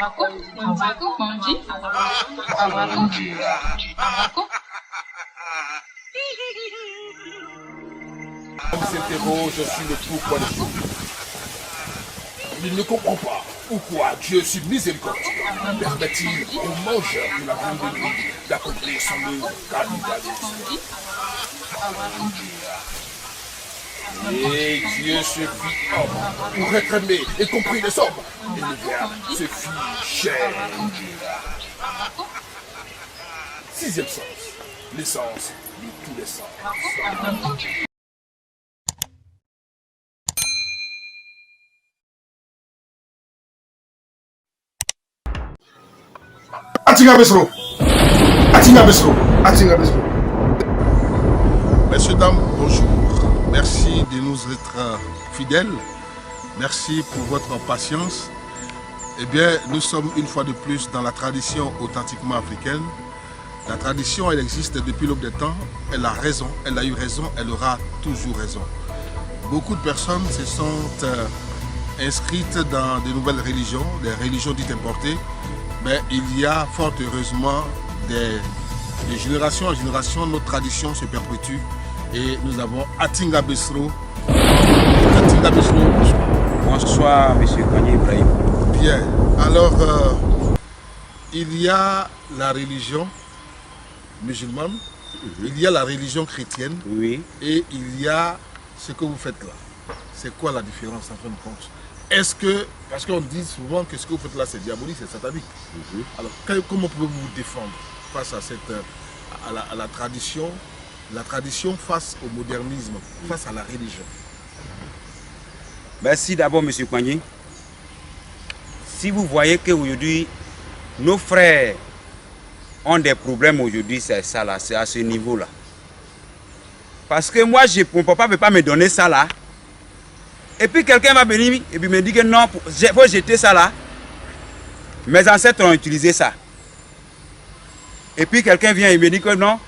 Il s'interroge sur le pourquoi des choses. Il ne comprend pas pourquoi Dieu, sur miséricordieux, permet-il aux mangeurs de la viande de lui d'accomplir son œuvre cannibalisme. Et Dieu se fit homme pour réclamer et compris les hommes. Et le Verbe se fit chair. Sixième sens, l'essence de tous les sens. Atinga Besro. Atinga Besro. Atinga Besro. Messieurs, dames, bonjour. Merci de nous être fidèles. Merci pour votre patience. Eh bien, nous sommes une fois de plus dans la tradition authentiquement africaine. La tradition, elle existe depuis l'aube des temps. Elle a raison, elle a eu raison, elle aura toujours raison. Beaucoup de personnes se sont inscrites dans de nouvelles religions, des religions dites importées. Mais il y a fort heureusement de génération en génération, notre tradition se perpétue. Et nous avons Atinga Besro. Atinga Besro, bonsoir. Bonsoir, M. Kanye Ibrahim. Bien. Alors, il y a la religion musulmane, il y a la religion chrétienne, Oui. et il y a ce que vous faites là. C'est quoi la différence en fin de compte? Est-ce que, parce qu'on dit souvent que ce que vous faites là c'est diabolique, c'est satanique. Alors, comment pouvez-vous vous défendre face à, à la tradition face au modernisme, face à la religion? Merci d'abord, M. Kanye. Si vous voyez qu'aujourd'hui, nos frères ont des problèmes aujourd'hui, c'est ça là, c'est à ce niveau-là. Parce que moi, mon papa ne peut pas me donner ça là. Et puis quelqu'un va venir et puis me dit que non, il faut jeter ça là. Mes ancêtres ont utilisé ça. Et puis quelqu'un vient et me dit que non,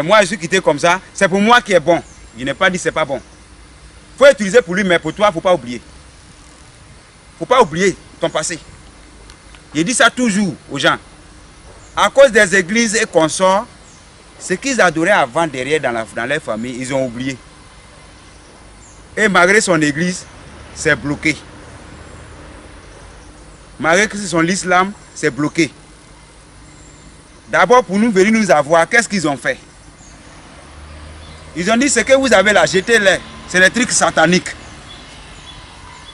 moi je suis quitté comme ça, c'est pour moi qui est bon. Il n'est pas dit c'est pas bon. Il faut utiliser pour lui, mais pour toi, il ne faut pas oublier. Il ne faut pas oublier ton passé. Il dit ça toujours aux gens. À cause des églises et consorts, ce qu'ils adoraient avant, derrière, dans leur famille, ils ont oublié. Et malgré son église, c'est bloqué. Malgré que c'est son islam, c'est bloqué. D'abord, pour nous venir nous avoir, qu'est-ce qu'ils ont fait? Ils ont dit, ce que vous avez là, jetez-les. C'est les trucs sataniques.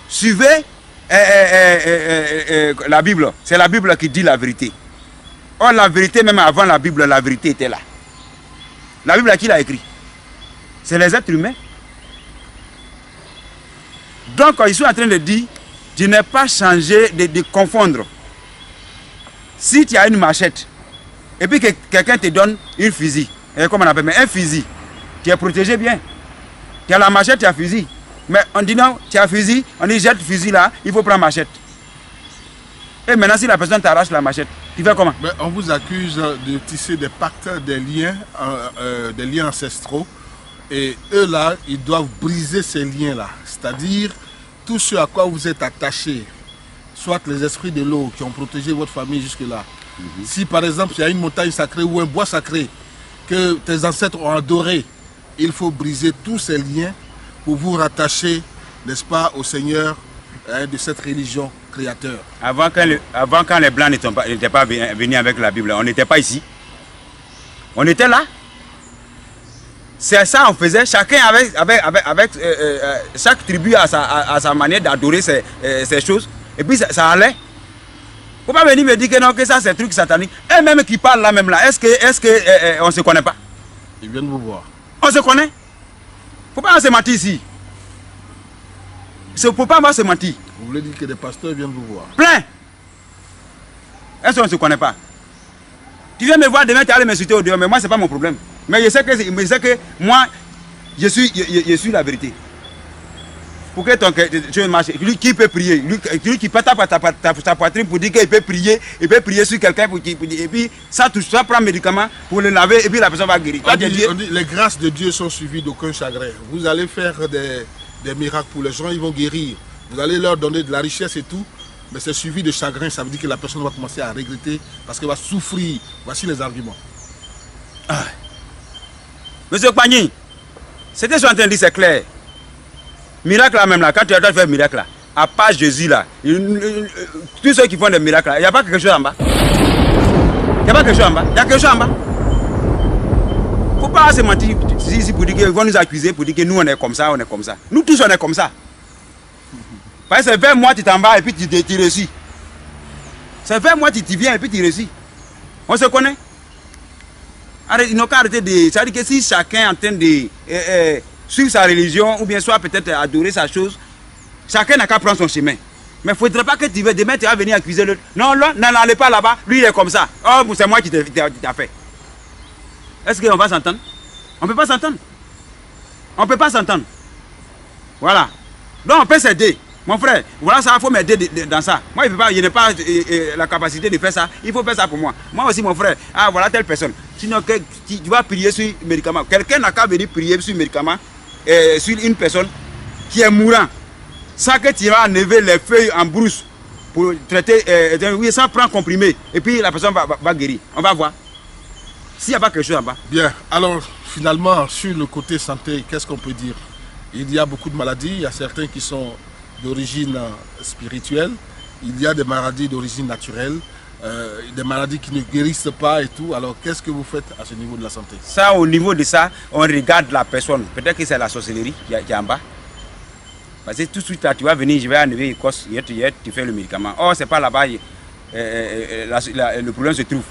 Suivez la Bible. C'est la Bible qui dit la vérité. Or, la vérité, même avant la Bible, la vérité était là. La Bible, qui l'a écrit? C'est les êtres humains. Donc, ils sont en train de dire, tu n'es pas changé de confondre. Si tu as une machette, et puis que quelqu'un te donne une fusil, comment on appelle, mais un fusil, tu es protégé bien. Tu as la machette, tu as fusil. Mais on dit non, tu as fusil, on dit jette le fusil là, il faut prendre machette. Et maintenant, si la personne t'arrache la machette, tu fais comment? Mais on vous accuse de tisser des pactes, des liens ancestraux. Et eux là, ils doivent briser ces liens-là. C'est-à-dire, tout ce à quoi vous êtes attachés, soit les esprits de l'eau qui ont protégé votre famille jusque-là. Si par exemple, il y a une montagne sacrée ou un bois sacré que tes ancêtres ont adoré, il faut briser tous ces liens pour vous rattacher, n'est-ce pas, au Seigneur de cette religion créateur. Avant, quand les Blancs n'étaient pas venus avec la Bible, on n'était pas ici. On était là. C'est ça on faisait. Chacun avec chaque tribu a sa manière d'adorer ces choses. Et puis ça allait. Il ne faut pas venir me dire que non, que ça c'est un truc satanique. Et même qui parle là même là, est-ce que on ne se connaît pas? Ils viennent vous voir. On se connaît. Il ne faut pas se mentir ici. Il ne faut pas se mentir. Vous voulez dire que des pasteurs viennent vous voir? Plein. Est-ce qu'on ne se connaît pas? Tu viens me voir demain, tu allais m'insulter au dehors, mais moi, ce n'est pas mon problème. Mais je sais que moi, je suis la vérité. Pour que ton cœur marche, lui qui peut prier, lui qui peut ta poitrine pour dire qu'il peut prier sur quelqu'un, et puis ça prend un médicament pour le laver, et puis la personne va guérir. On dit, les grâces de Dieu sont suivies d'aucun chagrin. Vous allez faire des miracles pour les gens, ils vont guérir. Vous allez leur donner de la richesse et tout. mais c'est suivi de chagrin, ça veut dire que la personne va commencer à regretter parce qu'elle va souffrir. Voici les arguments. Ah. Monsieur Kpagny, ce que je suis en train de dire, c'est clair. Miracle là même là, quand tu as fait miracle là, à part Jésus là, tous ceux qui font des miracles là, il n'y a pas quelque chose en bas. Il n'y a pas quelque chose en bas. Il y a quelque chose en bas. Il ne faut pas se mentir ici pour dire qu'ils vont nous accuser, pour dire que nous on est comme ça, on est comme ça. Nous tous on est comme ça. Parce que c'est 20 mois tu t'en vas et puis tu réussis. C'est 20 mois tu viens et puis tu réussis. On se connaît. Ils n'ont qu'à arrêter de... Ça veut dire que si chacun est en train de suivre sa religion ou bien soit peut-être adorer sa chose, chacun n'a qu'à prendre son chemin. Mais il ne faudrait pas que demain tu vas venir accuser l'autre. Non, n'allez pas là-bas, lui il est comme ça. Oh, c'est moi qui t'ai fait. Est-ce qu'on va s'entendre? On ne peut pas s'entendre. On ne peut pas s'entendre. Voilà. Donc on peut s'aider. Mon frère, voilà ça, il faut m'aider dans ça. Moi, je n'ai pas la capacité de faire ça. Il faut faire ça pour moi. Moi aussi, mon frère, ah voilà telle personne. Sinon, tu vas prier sur le médicament. Quelqu'un n'a qu'à venir prier sur le médicament, sur une personne qui est mourant, sans que tu vas enlever les feuilles en brousse pour traiter, oui, sans prendre comprimé. Et puis la personne va guérir. On va voir. S'il n'y a pas quelque chose en bas. Bien, alors finalement, sur le côté santé, qu'est-ce qu'on peut dire? Il y a beaucoup de maladies, il y a certains qui sont d'origine spirituelle, il y a des maladies d'origine naturelle, des maladies qui ne guérissent pas et tout. Alors qu'est-ce que vous faites à ce niveau de la santé? Ça, au niveau de ça, on regarde la personne. Peut-être que c'est la sorcellerie qui est en bas. Parce que tout de suite là, tu vas venir, je vais enlever une cosse, tu fais le médicament. Oh, c'est pas là-bas, le problème se trouve.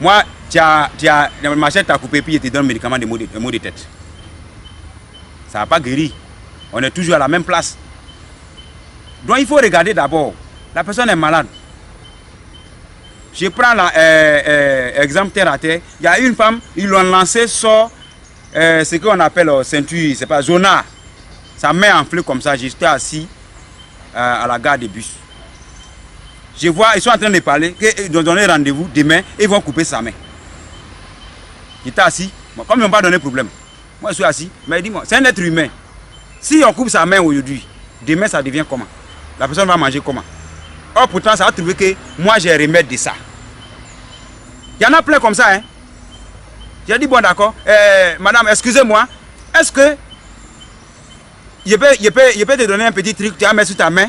Moi, ma machette t'a coupé, puis je te donne le médicament de maux de tête. Ça n'a pas guéri. On est toujours à la même place. Donc il faut regarder d'abord. La personne est malade. Je prends l'exemple terre à terre. Il y a une femme, ils l'ont lancé sur ce qu'on appelle ceinture, c'est pas zona. Sa main enflée comme ça. J'étais assis à la gare de bus. Je vois, ils sont en train de parler, qu'ils ont donné rendez-vous demain, et ils vont couper sa main. J'étais assis. Bon, comme ils n'ont pas donné de problème, moi je suis assis. Mais dis-moi, c'est un être humain. Si on coupe sa main aujourd'hui, demain ça devient comment? La personne va manger comment? Or pourtant ça a trouvé que moi j'ai remède de ça. Il y en a plein comme ça. Hein? J'ai dit bon d'accord, madame excusez-moi, est-ce que je peux te donner un petit truc, tu vas mettre sur ta main?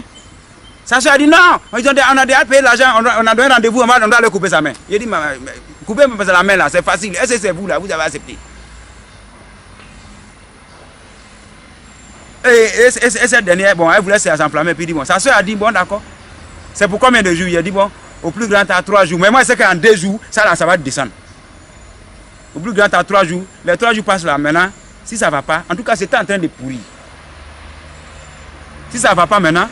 Ça se dit non, on a déjà payé l'argent, on a donné rendez-vous, on doit aller couper sa main. J'ai dit coupez la main là, c'est facile, est-ce que c'est vous là, vous avez accepté? Et cette dernière, bon, elle voulait s'enflammer, puis dit bon, sa soeur a dit bon d'accord, c'est pour combien de jours? Il a dit bon, au plus grand à 3 jours, mais moi je sais qu'en 2 jours, ça va descendre. Au plus grand à 3 jours, les 3 jours passent là maintenant, si ça ne va pas, en tout cas c'est en train de pourrir. Si ça ne va pas maintenant,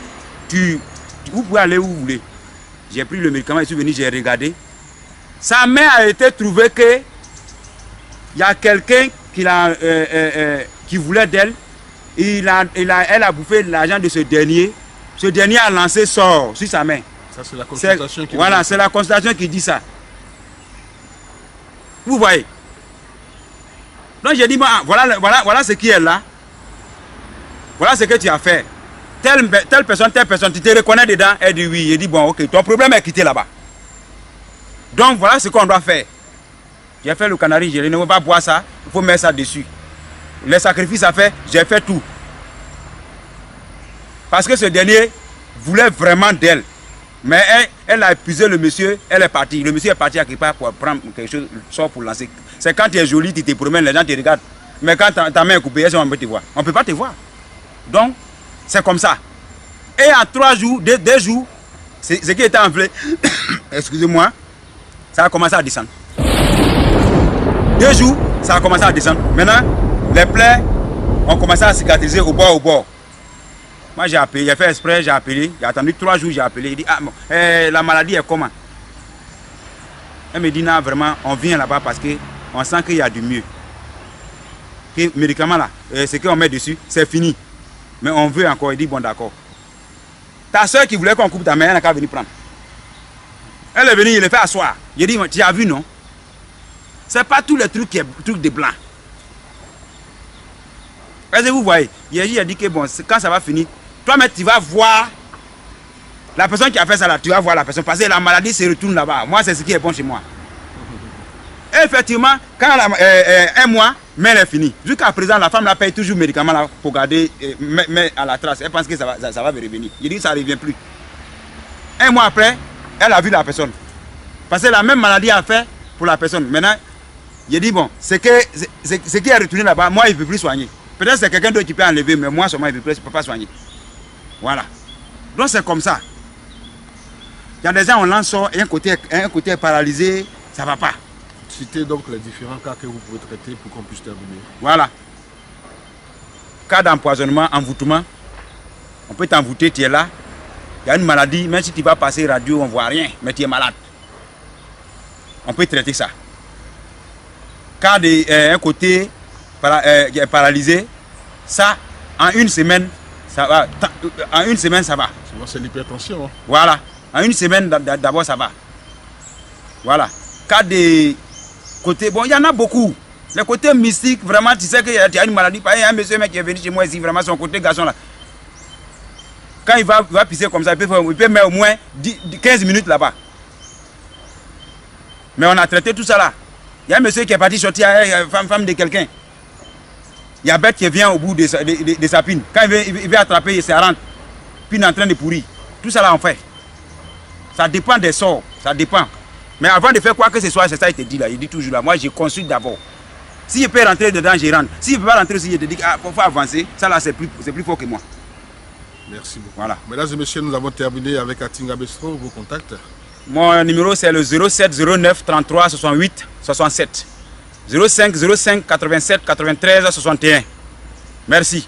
vous pouvez aller où vous voulez. J'ai pris le médicament, je suis venu, j'ai regardé. Sa main a été trouvée que il y a quelqu'un qui voulait d'elle. Elle a bouffé l'argent de ce dernier. Ce dernier a lancé sort sur sa main. Ça, c'est la consultation qui voilà, c'est la consultation qui dit ça. Vous voyez. Donc j'ai dit, bon, voilà ce qui est là. Voilà ce que tu as fait. Telle personne, tu te reconnais dedans. Elle dit oui. Elle dit bon, ok, ton problème est quitté là-bas. Donc voilà ce qu'on doit faire. J'ai fait le canari, je ne veux pas boire ça. Il faut mettre ça dessus. Les sacrifices à faire, j'ai fait tout. Parce que ce dernier voulait vraiment d'elle. Mais elle a épuisé le monsieur, elle est partie. Le monsieur est parti à quelque part pour prendre quelque chose, sort pour lancer. C'est quand tu es joli, tu te promènes, les gens te regardent. Mais quand ta main est coupée, on peut te voir. On ne peut pas te voir. Donc, c'est comme ça. Et en 3 jours, 2 jours, ce qui était enflé, excusez-moi, ça a commencé à descendre. 2 jours, ça a commencé à descendre. Maintenant, les plaies ont commencé à cicatriser au bord. Moi j'ai appelé, j'ai fait exprès, j'ai appelé, j'ai attendu 3 jours, j'ai appelé, il dit ah bon, la maladie est comment? Elle me dit non, vraiment, on vient là-bas parce qu'on sent qu'il y a du mieux. Que le médicament là, ce qu'on met dessus, c'est fini. Mais on veut encore, il dit bon d'accord. Ta soeur qui voulait qu'on coupe ta main, elle n'a qu'à venir prendre. Elle est venue, il le fait asseoir. J'ai dit, tu as vu non? C'est pas tous les trucs qui sont trucs de blanc. Est-ce que vous voyez? Il a dit que bon, quand ça va finir, toi-même tu vas voir La personne qui a fait ça là, tu vas voir la personne. Parce que la maladie se retourne là-bas. Moi, c'est ce qui est bon chez moi. Et effectivement, quand un mois, mais elle est finie. Jusqu'à présent, la femme la paye toujours le médicament là, pour garder, mais à la trace. Elle pense que ça va revenir. Je dis que ça ne revient plus. Un mois après, elle a vu la personne. Parce que la même maladie a fait pour la personne. Maintenant, il dit bon, ce qui est retourné là-bas, moi, il ne peut plus soigner. Peut-être que c'est quelqu'un d'autre qui peut enlever, mais moi, seulement, il ne peut pas soigner. Voilà. Donc, c'est comme ça. Il y a des gens, on lance et un côté est paralysé, ça ne va pas. Citez donc les différents cas que vous pouvez traiter pour qu'on puisse terminer. Voilà. Cas d'empoisonnement, envoûtement. On peut t'envoûter, tu es là. Il y a une maladie, même si tu vas passer radio, on ne voit rien, mais tu es malade. On peut traiter ça. Cas d'un côté paralysé, ça, en une semaine, ça va. En une semaine, ça va. Souvent, c'est l'hypertension. Hein. Voilà. En une semaine, d'abord, ça va. Voilà. Cas des côtés, bon, il y en a beaucoup. Le côté mystique, vraiment, tu sais qu'il y a une maladie. Il y a un monsieur qui est venu chez moi ici, vraiment, son côté garçon là. Quand il va pisser comme ça, il peut mettre au moins 15 minutes là-bas. Mais on a traité tout ça là. Il y a un monsieur qui est parti sortir femme de quelqu'un. Il y a bête qui vient au bout de sa pine. Quand il veut attraper, il se rentre. Pine en train de pourrir. Tout ça là on fait. Ça dépend des sorts. Ça dépend. Mais avant de faire quoi que ce soit, c'est ça qu'il te dit là. Il dit toujours là. Moi, je consulte d'abord. Si je peux rentrer dedans, je rentre. Si je ne peux pas rentrer aussi, je te dis qu'il faut avancer. Ça là, c'est plus fort que moi. Merci beaucoup. Voilà. Mesdames et messieurs, nous avons terminé avec Atinga Bestro. Vos contacts? Mon numéro c'est le 07 09 33 68 67. 05 05 87 93 61. Merci.